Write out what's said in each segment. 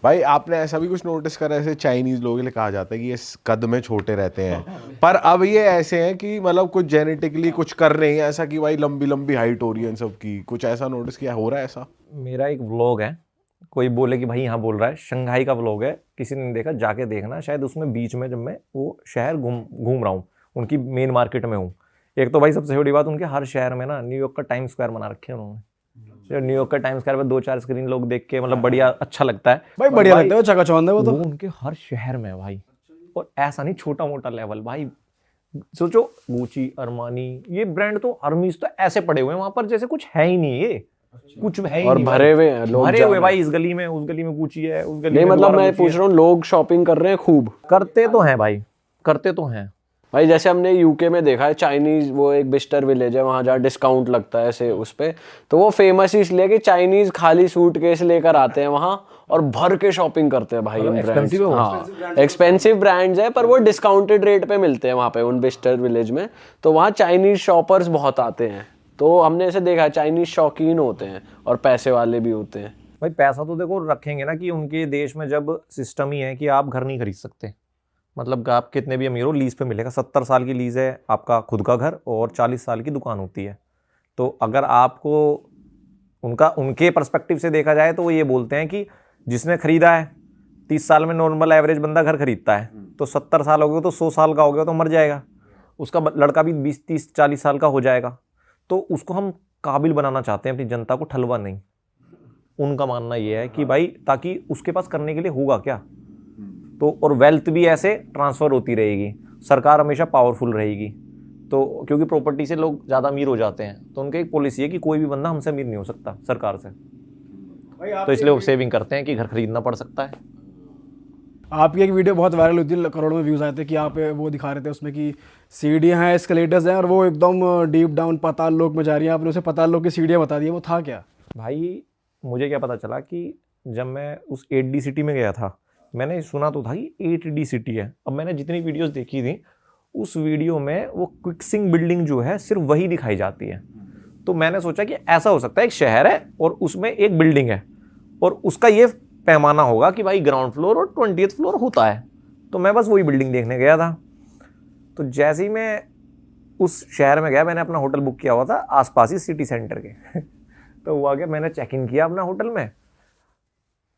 भाई आपने ऐसा भी कुछ नोटिस करा, ऐसे चाइनीज लोगों के लिए कहा जाता है कि ये कद में छोटे रहते हैं, पर अब ये ऐसे हैं कि मतलब कुछ जेनेटिकली कुछ कर रहे हैं ऐसा कि भाई लंबी लंबी हाइट हो रही है इन सब की, कुछ ऐसा नोटिस किया, हो रहा है ऐसा? मेरा एक व्लॉग है, कोई बोले कि भाई यहाँ बोल रहा है, शंघाई का व्लॉग है, किसी ने नहीं देखा जाके देखना, शायद उसमें बीच में जब मैं वो शहर घूम रहा हूँ, उनकी मेन मार्केट में हूँ। एक तो भाई सबसे बड़ी बात, उनके हर शहर में ना न्यूयॉर्क का टाइम स्क्वायर बना रखे हैं उन्होंने। न्यूयॉर्क का टाइम स्क्वायर पे 2-4 स्क्रीन लोग देख के मतलब बढ़िया अच्छा लगता है भाई, बढ़िया लगता है, चकाचौंध है वो तो। उनके हर शहर में भाई, और ऐसा नहीं छोटा मोटा लेवल भाई। सोचो गुची, अरमानी, ये ब्रांड तो हर्मीज तो ऐसे पड़े हुए हैं वहां पर जैसे कुछ है ही नहीं, ये कुछ है ही और नहीं, भरे हुए हैं लोग, भरे हुए भाई, इस गली में उस गली में गुची है, उस गली नहीं में मतलब दोबारा मैं गुची पूछ है। रहा हूँ, लोग शॉपिंग कर रहे हैं खूब। करते तो हैं भाई, करते तो हैं भाई। जैसे हमने यूके में देखा है, चाइनीज वो एक बिस्टर विलेज है वहाँ जहाँ डिस्काउंट लगता है ऐसे उस पे, तो वो फेमस इसलिए कि चाइनीज खाली सूटकेस लेकर आते हैं वहाँ और भर के शॉपिंग करते हैं भाई उन ब्रांड्स। हाँ, एक्सपेंसिव ब्रांड्स है पर वो डिस्काउंटेड रेट पे मिलते हैं वहाँ पे उन बिस्टर विलेज में, तो वहाँ चाइनीज शॉपर्स बहुत आते हैं। तो हमने ऐसे देखा है, चाइनीज शौकीन होते हैं और पैसे वाले भी होते हैं। भाई। पैसा तो देखो रखेंगे ना, कि उनके देश में जब सिस्टम ही है कि आप घर नहीं खरीद सकते, मतलब आप कितने भी अमीर हो लीज पे मिलेगा, 70 साल की लीज है आपका खुद का घर और 40 साल की दुकान होती है। तो अगर आपको उनके पर्सपेक्टिव से देखा जाए तो वो ये बोलते हैं कि जिसने खरीदा है 30 साल में, नॉर्मल एवरेज बंदा घर खरीदता है, तो 70 साल हो गए तो 100 साल का हो गया तो मर जाएगा, उसका लड़का भी 20, 30, 40 साल का हो जाएगा। तो उसको हम काबिल बनाना चाहते हैं अपनी जनता को, ठलवा नहीं। उनका मानना ये है कि भाई ताकि उसके पास करने के लिए होगा क्या, तो और वेल्थ भी ऐसे ट्रांसफ़र होती रहेगी, सरकार हमेशा पावरफुल रहेगी। तो क्योंकि प्रॉपर्टी से लोग ज़्यादा अमीर हो जाते हैं, तो उनकी एक पॉलिसी है कि कोई भी बंदा हमसे अमीर नहीं हो सकता सरकार से, तो इसलिए वो सेविंग करते हैं कि घर खरीदना पड़ सकता है। आपकी एक वीडियो बहुत वायरल हुई थी, करोड़ों में व्यूज़ आए थे, कि आप वो दिखा रहे थे उसमें कि सीढ़ियाँ हैं, एस्केलेटर्स हैं और वो एकदम डीप डाउन पाताल लोक में जा रही हैं, आपने उसे पाताल लोक की सीढ़ियाँ बता दी, वो था क्या? भाई मुझे क्या पता चला कि जब मैं उस 8D सिटी में गया था, मैंने सुना तो था कि 8D सिटी है। अब मैंने जितनी वीडियोस देखी थी उस वीडियो में वो क्विक्सिंग बिल्डिंग जो है सिर्फ वही दिखाई जाती है। तो मैंने सोचा कि ऐसा हो सकता है एक शहर है और उसमें एक बिल्डिंग है और उसका ये पैमाना होगा कि भाई ग्राउंड फ्लोर और 20th फ्लोर होता है। तो मैं बस वही बिल्डिंग देखने गया था। तो जैसे ही मैं उस शहर में गया, मैंने अपना होटल बुक किया हुआ था आसपास ही सिटी सेंटर के तो हुआ गया, मैंने चेक इन किया अपना होटल में।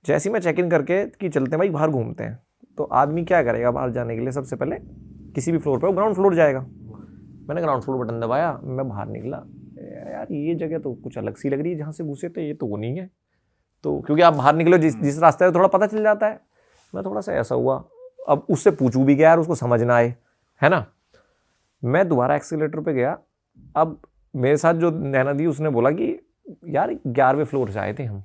जैसे ही मैं चेक इन करके कि चलते हैं भाई बाहर घूमते हैं, तो आदमी क्या करेगा बाहर जाने के लिए, सबसे पहले किसी भी फ्लोर पे वो ग्राउंड फ्लोर जाएगा। मैंने ग्राउंड फ्लोर बटन दबाया, मैं बाहर निकला, यार ये जगह तो कुछ अलग सी लग रही है, जहाँ से घुसे थे ये तो वो नहीं है। तो क्योंकि आप बाहर निकलो जिस रास्ते में थोड़ा पता चल जाता है, मैं थोड़ा सा ऐसा हुआ, अब उससे पूछूं भी क्या यार, उसको समझ ना आए, है ना। मैं दोबारा एक्सीलेटर पे गया। अब मेरे साथ जो नैना दी उसने बोला कि यार 11वें फ्लोर से आए थे हम।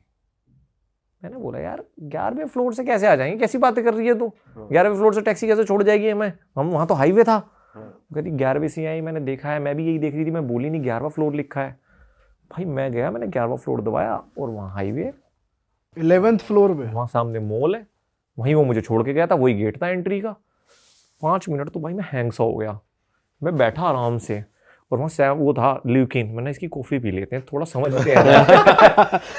मैंने बोला यार 11वें फ्लोर से कैसे आ जाएंगे, कैसी बातें कर रही है तू, 11वें फ्लोर से टैक्सी कैसे छोड़ जाएगी हमें, हम वहाँ तो हाईवे था। कहती 11वें से आई, मैंने देखा है, मैं भी यही देख रही थी, मैं बोली नहीं 11वां फ्लोर लिखा है। भाई मैं गया, मैंने 11वां फ्लोर दबाया और वहाँ हाईवे, 11th फ्लोर पे वहाँ सामने मॉल है, वहीं वो मुझे छोड़ के गया था, वही गेट था एंट्री का। 5 मिनट तो भाई मैं हैंग सा हो गया। मैं बैठा आराम से और वहाँ वो था ल्यूकिन, मैंने इसकी कॉफ़ी पी लेते हैं, थोड़ा समझते हैं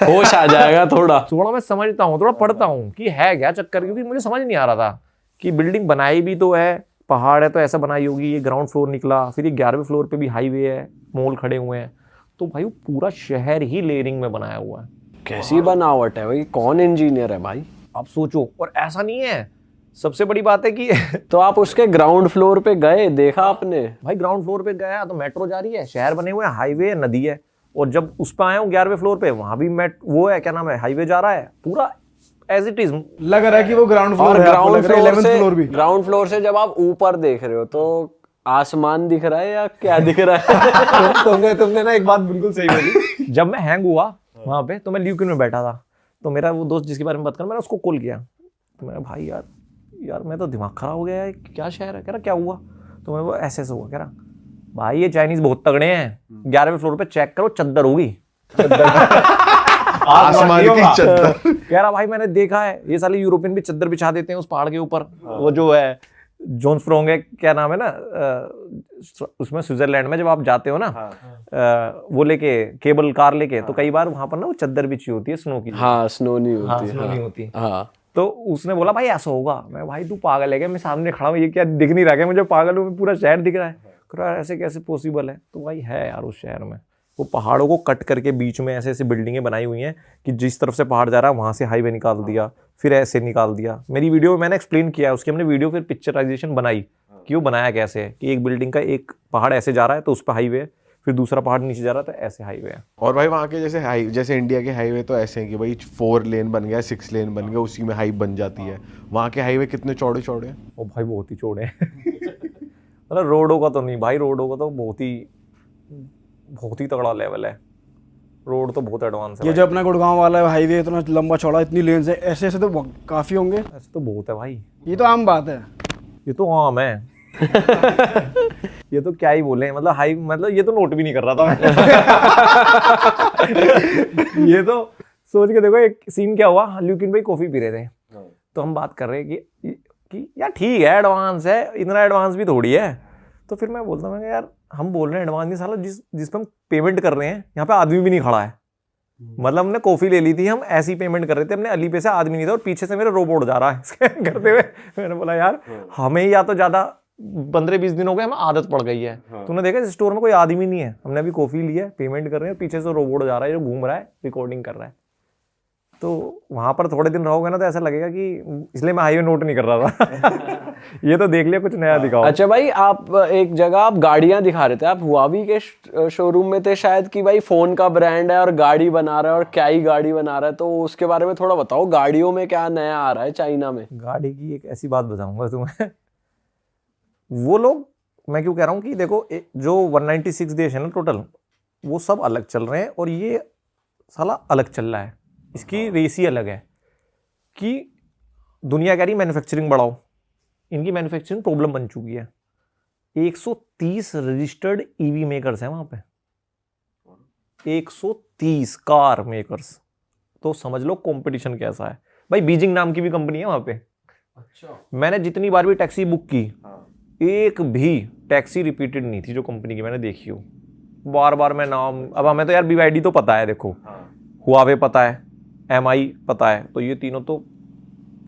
होश आ जाएगा थोड़ा मैं समझता हूँ, थोड़ा पढ़ता हूँ कि है क्या चक्कर, क्योंकि मुझे समझ नहीं आ रहा था कि बिल्डिंग बनाई भी तो है, पहाड़ है तो ऐसा बनाई होगी, ये ग्राउंड फ्लोर निकला, फिर ये 11वें फ्लोर पे भी हाईवे है, मॉल खड़े हुए हैं, तो भाई वो पूरा शहर ही लेयरिंग में बनाया हुआ है। कैसी बनावट है भाई, कौन इंजीनियर है भाई, आप सोचो। और ऐसा नहीं है, सबसे बड़ी बात है कि तो आप उसके ग्राउंड फ्लोर पे गए, देखा आपने? भाई ग्राउंड फ्लोर पे गया तो मेट्रो जा रही है, शहर बने हुए हैं, हाईवे है, नदी है, और जब उस पर आया हूँ 11वें फ्लोर पे, वहां भी वो है क्या नाम है, हाईवे जा रहा है, पूरा एज इट इज लग रहा है कि वो ग्राउंड फ्लोर और है, ग्राउंड फ्लोर 11th से फ्लोर भी। ग्राउंड फ्लोर से जब आप ऊपर देख रहे हो तो आसमान दिख रहा है या क्या दिख रहा है? तुमने ना एक बात बिल्कुल सही बोली। जब मैं हैंग हुआ वहां पे, तो मैं ल्यूकिन में बैठा था, तो मेरा वो दोस्त जिसके बारे में बात कर, मैंने उसको कॉल किया, तो मेरा भाई यार मैं तो दिमाग खराब हो गया है, क्या शहर है, कह रहा क्या हुआ, तो मैं वो ऐसे हुआ, कह रहा भाई ये चाइनीज बहुत तगड़े हैं, 11वें फ्लोर पे चेक करो, चद्दर होगी आसमान की चद्दर। कह रहा भाई मैंने देखा है, ये साले यूरोपियन भी चद्दर बिछा देते हैं उस पहाड़ के ऊपर, वो जो है जोन्सफ्रोंग है, क्या नाम है ना, उसमें स्विट्जरलैंड में जब आप जाते हो ना, वो लेके केबल कार लेके, तो कई बार वहां पर ना वो चद्दर बिछी होती है स्नो की। हाँ, स्नो नहीं होती। स्नो नहीं होती। हाँ, तो उसने बोला भाई ऐसा होगा। मैं भाई तू पागल है क्या, मैं सामने खड़ा हूँ, ये क्या दिख नहीं रहा क्या मुझे, पागल हूँ, पूरा शहर दिख रहा है। कह रहा ऐसे कैसे पॉसिबल है। तो भाई है यार उस शहर में, वो पहाड़ों को कट करके बीच में ऐसे ऐसे बिल्डिंगें बनाई हुई हैं कि जिस तरफ से पहाड़ जा रहा है वहाँ से हाईवे निकाल दिया, फिर ऐसे निकाल दिया। मेरी वीडियो में मैंने एक्सप्लेन किया है, उसकी हमने वीडियो फिर पिक्चराइजेशन बनाई कि वो बनाया कैसे है, कि एक बिल्डिंग का एक पहाड़ ऐसे जा रहा है तो उस पर हाईवे है, फिर दूसरा पहाड़ नीचे जा रहा है तो ऐसे हाईवे है। और भाई वहाँ के जैसे इंडिया के हाईवे तो ऐसे हैं कि भाई 4 लेन बन गया, 6 लेन बन गया, उसी में हाइप बन जाती है। वहाँ के हाईवे कितने चौड़े चौड़े हैं? ओ भाई बहुत ही चौड़े हैं। मतलब रोडों का तो नहीं भाई, रोडों का तो बहुत ही तगड़ा लेवल है, रोड तो बहुत एडवांस है। ये जो अपना गुड़गांव वाला हाईवे इतना लंबा चौड़ा, इतनी लेन्स है, ऐसे ऐसे तो काफ़ी होंगे। ऐसे तो बहुत है भाई, ये तो आम बात है। ये तो आम है। ये तो क्या ही बोले, मतलब हाई, मतलब ये तो नोट भी नहीं कर रहा था मैं। ये तो सोच के देखो, एक सीन क्या हुआ, ल्यूकिन भाई कॉफी पी रहे थे, तो हम बात कर रहे हैं कि यार ठीक है एडवांस है, इतना एडवांस भी थोड़ी है। तो फिर मैं बोलता हूँ यार हम बोल रहे हैं एडवांस नहीं, साला जिस पे हम पेमेंट कर रहे हैं यहाँ पे आदमी भी नहीं खड़ा है। मतलब हमने कॉफी ले ली थी, हम ऐसी पेमेंट कर रहे थे, हमने अली पे से आदमी नहीं था और पीछे से मेरा रोबोट जा रहा है स्कैन करते हुए। मैंने बोला यार हमें या तो ज्यादा 15-20 दिन हो गए, हमें आदत पड़ गई है। तूने देखा इस स्टोर में कोई आदमी नहीं है, हमने अभी कॉफी ली है, पेमेंट कर रहे हैं, पीछे से रोबोट जा रहा है जो घूम रहा है, रिकॉर्डिंग कर रहा है। तो वहां पर थोड़े दिन रहोगे ना तो ऐसा लगेगा कि इसलिए मैं हाईवे नोट नहीं कर रहा था। ये तो देख लिया, कुछ नया दिखाओ। अच्छा भाई, आप एक जगह आप गाड़ियां दिखा रहे थे, आप हुआवी के शोरूम में थे शायद, कि भाई फोन का ब्रांड है और गाड़ी बना रहा है, और क्या ही गाड़ी बना रहा है, तो उसके बारे में थोड़ा बताओ, गाड़ियों में क्या नया आ रहा है चाइना में? गाड़ी की एक ऐसी बात बताऊंगा तुम्हें। वो लोग, मैं क्यों कह रहा हूँ कि देखो जो 196 देश है ना टोटल, वो सब अलग चल रहे हैं और ये साला अलग चल रहा है। इसकी रेस ही अलग है कि दुनिया कह रही मैन्युफैक्चरिंग बढ़ाओ, इनकी मैन्युफैक्चरिंग प्रॉब्लम बन चुकी है। 130 रजिस्टर्ड ईवी मेकर्स हैं वहां पे, 130 कार मेकर्स। तो समझ लो कंपटीशन कैसा है भाई। बीजिंग नाम की भी कंपनी है वहां पे। अच्छा। मैंने जितनी बार भी टैक्सी बुक की, एक भी टैक्सी रिपीटेड नहीं थी जो कंपनी की मैंने देखी हो। बार बार मैं नाम, अब हमें तो यार BYD तो पता है, देखो हुआवे पता है, MI पता है, तो ये तीनों तो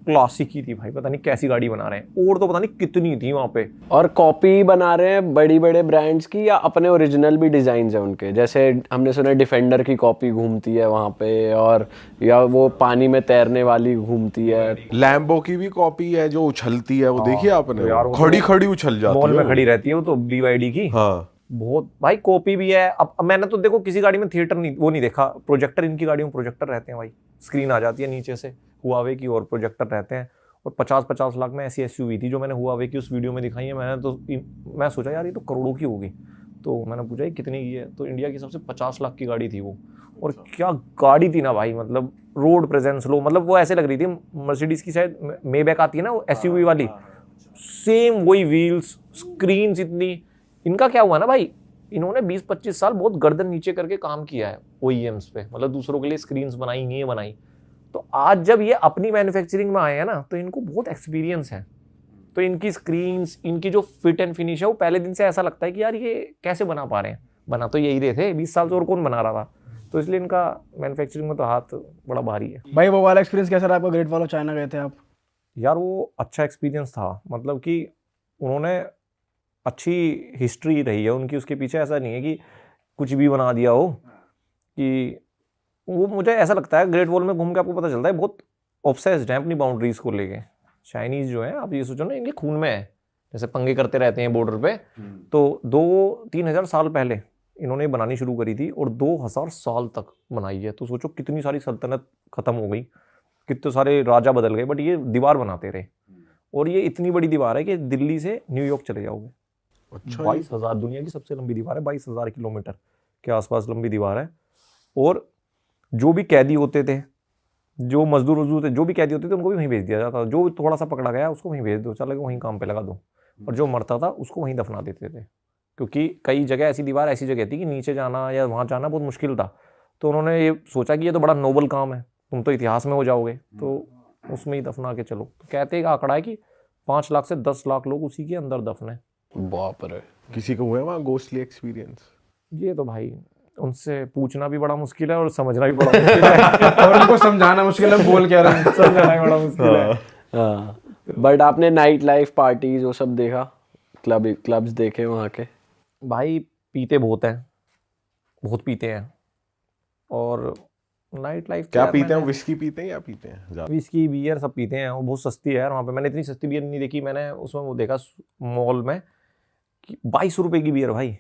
क्लासिक ही थी भाई। पता नहीं कैसी गाड़ी बना रहे हैं, और तो पता नहीं कितनी थी वहां पे। और कॉपी बना रहे हैं बड़ी बड़े ब्रांड्स की, या अपने ओरिजिनल भी डिजाइन है उनके? जैसे हमने सुना डिफेंडर की कॉपी घूमती है वहां पे, और या वो पानी में तैरने वाली घूमती है। लैम्बो की भी कॉपी है जो उछलती है, वो देखिए आपने, तो यार वो खड़ी खड़ी उछल जाती है, मॉल में खड़ी रहती है वो तो BYD की। हाँ बहुत भाई कॉपी भी है। अब मैंने तो देखो किसी गाड़ी में थिएटर नहीं देखा, प्रोजेक्टर, इनकी गाड़ियों में प्रोजेक्टर रहते हैं भाई, स्क्रीन आ जाती है नीचे से हुआवे की, और प्रोजेक्टर रहते हैं। और 50-50 लाख में ऐसी SUV थी जो मैंने हुआवे की उस वीडियो में दिखाई है। मैं सोचा यार ये तो करोड़ों की होगी, तो मैंने पूछा ये कितने की है, तो इंडिया की सबसे 50 लाख की गाड़ी थी वो। और क्या गाड़ी थी ना भाई, मतलब रोड प्रेजेंस लो, मतलब वो ऐसे लग रही थी मर्सिडीज की शायद मेबैक आती है ना वो SUV वाली, सेम वही व्हील्स, स्क्रीन इतनी। इनका क्या हुआ ना भाई, इन्होंने 20-25 साल बहुत गर्दन नीचे करके काम किया है OEMs पे, मतलब दूसरों के लिए स्क्रीन्स बनाई, ये बनाई। तो आज जब ये अपनी मैन्युफैक्चरिंग में आए हैं ना, तो इनको बहुत एक्सपीरियंस है। तो इनकी स्क्रीन्स, इनकी जो फिट एंड फिनिश है, वो पहले दिन से ऐसा लगता है कि यार ये कैसे बना पा रहे हैं। बना तो यही रहे थे 20 साल से, और कौन बना रहा था। तो इसलिए इनका मैन्युफैक्चरिंग में तो हाथ बड़ा भारी है भाई वो वाला एक्सपीरियंस कैसा रहा आपका, ग्रेट वॉल ऑफ चाइना गए थे आप? यार। वो अच्छा एक्सपीरियंस था, मतलब कि उन्होंने अच्छी हिस्ट्री रही है उनकी उसके पीछे। ऐसा नहीं है कि कुछ भी बना दिया हो, कि वो मुझे ऐसा लगता है ग्रेट वॉल में घूम के आपको पता चलता है बहुत ऑब्सेस्ड हैं अपनी बाउंड्रीज को लेके। चाइनीज जो है, आप ये सोचो ना, इनके खून में है, जैसे पंगे करते रहते हैं बॉर्डर पे। तो 2-3 हज़ार साल पहले इन्होंने बनानी शुरू करी थी और 2000 साल तक बनाई है। तो सोचो कितनी सारी सल्तनत खत्म हो गई, कितने सारे राजा बदल गए, बट ये दीवार बनाते रहे। और ये इतनी बड़ी दीवार है कि दिल्ली से न्यूयॉर्क चले जाओगे। अच्छा, 22,000, दुनिया की सबसे लंबी दीवार है, 22,000 किलोमीटर के आसपास लंबी दीवार है। और जो भी कैदी होते थे, जो मजदूर थे, जो भी कैदी होते थे, उनको भी वहीं भेज दिया जाता था। जो थोड़ा सा पकड़ा गया उसको वहीं भेज दो, चलो वहीं काम पे लगा दो। और जो मरता था उसको वहीं दफना देते थे, क्योंकि कई जगह ऐसी दीवार ऐसी जगह थी कि नीचे जाना या वहाँ जाना बहुत मुश्किल था। तो उन्होंने ये सोचा कि ये तो बड़ा नोबल काम है, तुम तो इतिहास में हो जाओगे, तो उसमें ही दफना के चलो। तो कहते हैं आंकड़ा है कि 5 लाख से 10 लाख लोग उसी के अंदर दफन है। बाप रे। किसी को हुआ वहाँ घोस्टली एक्सपीरियंस? ये तो भाई उनसे पूछना भी बड़ा मुश्किल है और समझना भी बड़ा मुश्किल है। और उनको समझाना मुश्किल है, बोल क्या रहे हैं। समझना भी बड़ा मुश्किल है। हाँ, बट आपने नाइट लाइफ पार्टीज वो सब देखा, क्लब्स देखे वहाँ के? भाई पीते बहुत हैं, बहुत पीते हैं। और नाइट लाइफ क्या पीते हैं? विस्की पीते हैं या पीते हैं ज्यादा? विस्की बियर सब पीते हैं, वो बहुत सस्ती है यार वहाँ पे। मैंने इतनी सस्ती बियर नहीं देखी, मैंने उसमें वो देखा मॉल में कि 22 रुपए की बियर भाई,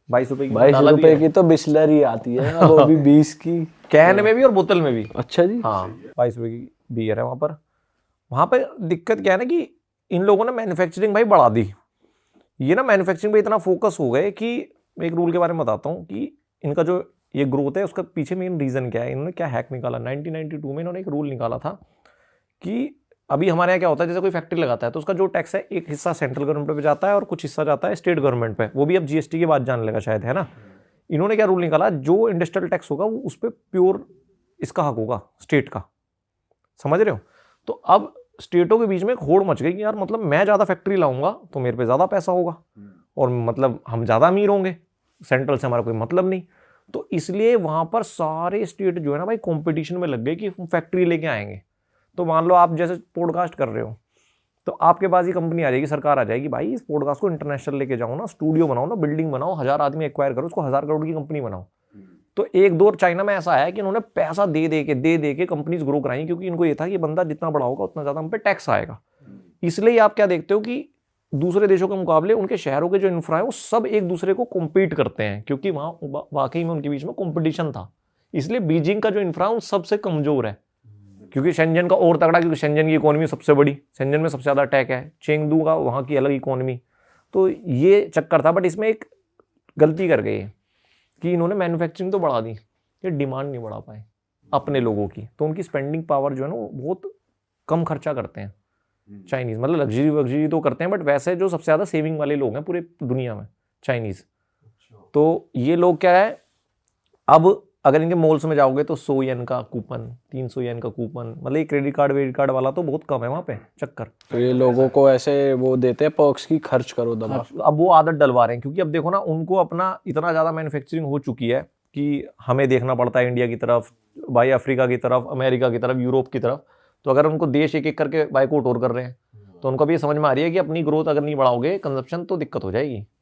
22 रुपए की 22 डाला रुपए बियर। की तो बिस्लरी आती है ना, वो भी 20 की कैन में भी और बोतल में भी। अच्छा जी। हाँ 22 रुपए की बियर है वहाँ पर। वहाँ पे दिक्कत क्या है ना कि इन लोगों ने मैन्युफैक्चरिंग भाई बढ़ा दी। ये ना मैन्युफैक्चरिंग पे इतना फोकस हो गए कि एक रूल के बारे में बताता हूँ कि इनका जो ये ग्रोथ है उसका पीछे मेन रीज़न क्या है। इन्होंने क्या हैक निकाला, 1992 में इन्होंने एक रूल निकाला था कि अभी हमारे यहाँ क्या होता है, जैसे कोई फैक्ट्री लगाता है तो उसका जो टैक्स है एक हिस्सा सेंट्रल गवर्नमेंट पे जाता है और कुछ हिस्सा जाता है स्टेट गवर्नमेंट पे। वो भी अब जीएसटी के बाद जाने लगा शायद, है ना। इन्होंने क्या रूल निकाला, जो इंडस्ट्रियल टैक्स होगा वो उस पर प्योर इसका हक होगा, स्टेट का। समझ रहे हो? तो अब स्टेटों के बीच में एक होड़ मच गई कि यार मतलब मैं ज़्यादा फैक्ट्री लाऊंगा तो मेरे पे ज़्यादा पैसा होगा और मतलब हम ज़्यादा अमीर होंगे, सेंट्रल से हमारा कोई मतलब नहीं। तो इसलिए वहाँ पर सारे स्टेट जो है ना भाई कंपटीशन में लग गए कि फैक्ट्री लेके आएंगे। तो मान लो आप जैसे पॉडकास्ट कर रहे हो तो आपके पास ही कंपनी आ जाएगी, सरकार आ जाएगी, भाई इस पॉडकास्ट को इंटरनेशनल लेके जाओ ना, स्टूडियो बनाओ ना, बिल्डिंग बनाओ, 1000 आदमी एक्वायर करो, उसको 1000 करोड़ की कंपनी बनाओ। तो एक दौर चाइना में ऐसा आया कि इन्होंने पैसा दे दे के कंपनीज ग्रो कराई, क्योंकि इनको ये था कि बंदा जितना बड़ा होगा उतना ज़्यादा हम पे टैक्स आएगा। इसलिए आप क्या देखते हो कि दूसरे देशों के मुकाबले उनके शहरों के जो इंफ्रा है वो सब एक दूसरे को कॉम्पीट करते हैं, क्योंकि वहाँ वाकई में उनके बीच में कॉम्पिटिशन था। इसलिए बीजिंग का जो इंफ्रा उन सबसे कमजोर है, क्योंकि शेंजन का और तगड़ा, क्योंकि शेंजन की इकोनॉमी सबसे बड़ी, शेंजन में सबसे ज़्यादा टैक है, चेंगदू का वहाँ की अलग इकोनॉमी। तो ये चक्कर था। बट इसमें एक गलती कर गए कि इन्होंने मैन्युफैक्चरिंग तो बढ़ा दी, ये डिमांड नहीं बढ़ा पाए अपने लोगों की। तो उनकी स्पेंडिंग पावर जो है ना वो बहुत कम खर्चा करते हैं चाइनीज़। मतलब लग्जरी तो करते हैं बट वैसे जो सबसे ज़्यादा सेविंग वाले लोग हैं पूरे दुनिया में चाइनीज़। तो ये लोग क्या है, अब अगर इनके मॉल्स में जाओगे तो 100 येन का कूपन, 300 येन का कूपन, मतलब ये क्रेडिट कार्ड वाला तो बहुत कम है वहाँ पे चक्कर। तो ये लोगों को ऐसे वो देते हैं पर्क्स की, खर्च करो दबा। अब वो आदत डलवा रहे हैं, क्योंकि अब देखो ना उनको अपना इतना ज़्यादा मैन्युफैक्चरिंग हो चुकी है कि हमें देखना पड़ता है इंडिया की तरफ, भाई अफ्रीका की तरफ, अमेरिका की तरफ, यूरोप की तरफ। तो अगर उनको देश एक एक करके बाइकआउट और कर रहे हैं तो उनको भी ये समझ में आ रही है कि अपनी ग्रोथ अगर नहीं बढ़ाओगे कंजप्शन तो दिक्कत हो जाएगी।